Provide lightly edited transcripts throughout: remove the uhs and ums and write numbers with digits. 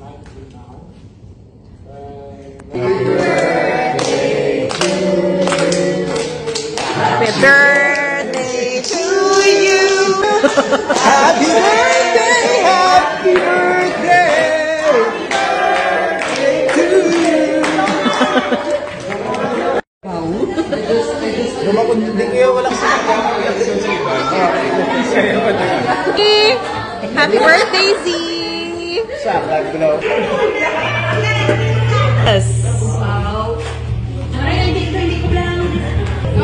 Happy birthday to you. Happy birthday, happy birthday to you. Lumakundin kayo, walang sinabi. Happy birthday, Z! Sakag, bro. Yes.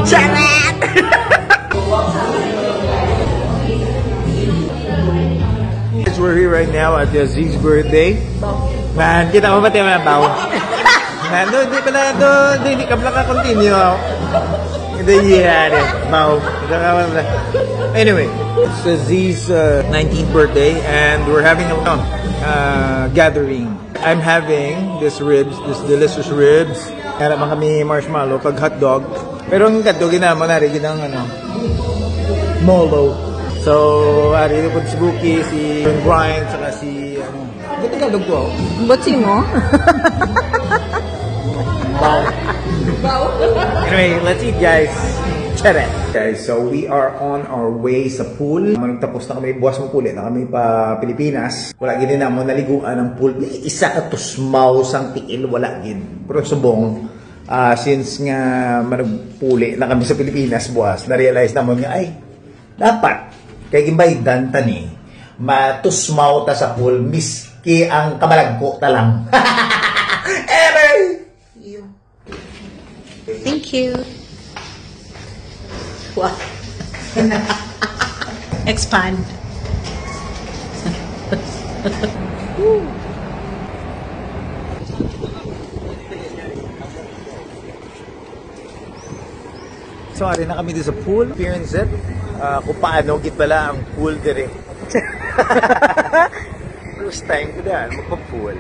Charot! We're here right now at Z's birthday. Man, kita mo ba tayo mga bao? Man, hindi pala ito, hindi ka pala ka-continue. Hindi yan eh, bao. Anyway, it's Z's 19th birthday and we're having a gathering. I'm having this delicious ribs. Kaya naman kami marshmallow, pag hotdog. Pero ang hotdog, ginama na rin, ginang molo. So, ari po si Buki, si Brian, saka si, ba't Tagalog ko? Ba't si mo? Wow. Anyway, let's eat, guys. Charet! Guys, so we are on our way sa pool. Nagtapos na kami, buwas mo puli na kami pa Pilipinas. Wala gini na mo naliguan ng pool. Isa ka tusmaw sang tiil, wala gin. Pero subong, since nga managpuli na kami sa Pilipinas, buwas, na-realize naman nga, ay, dapat, kay gimbay danta ni, matusmaw ta sa pool, miski ang kamalagko ta lang. Thank you. What? Expand. So, ari na kami dito sa pool. Appearance it. Kung paano git pala ang pool dire. First time ko dyan, magpa-pool.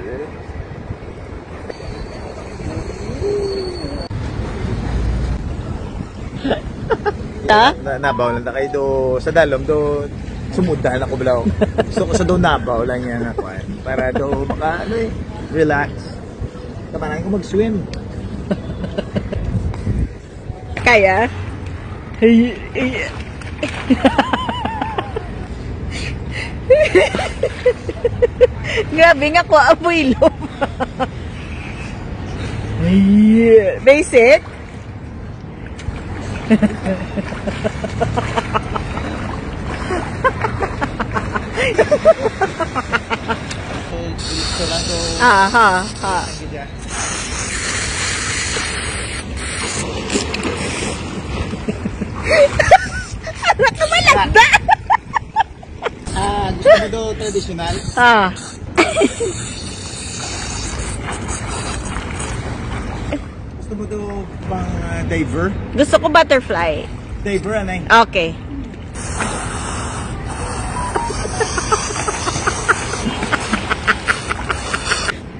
Nabaw lang na kayo do sa dalom do sumudahan ako balaw. Gusto ko sa do nabaw lang yan ako para do maka relax. Kapanan ko mag-swim. Kaya? Grabe nga ko apoy loob. Basic? Ha. Anak na malagda! Gusto mo do traditional? Gusto mo do pang diver? Gusto ko butterfly. Diver, anay? Okay.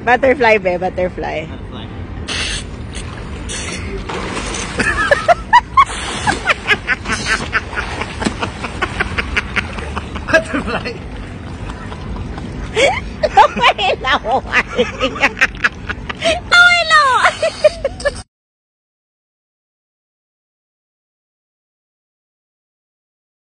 Butterfly, be. Butterfly. Butterfly. Wala ko.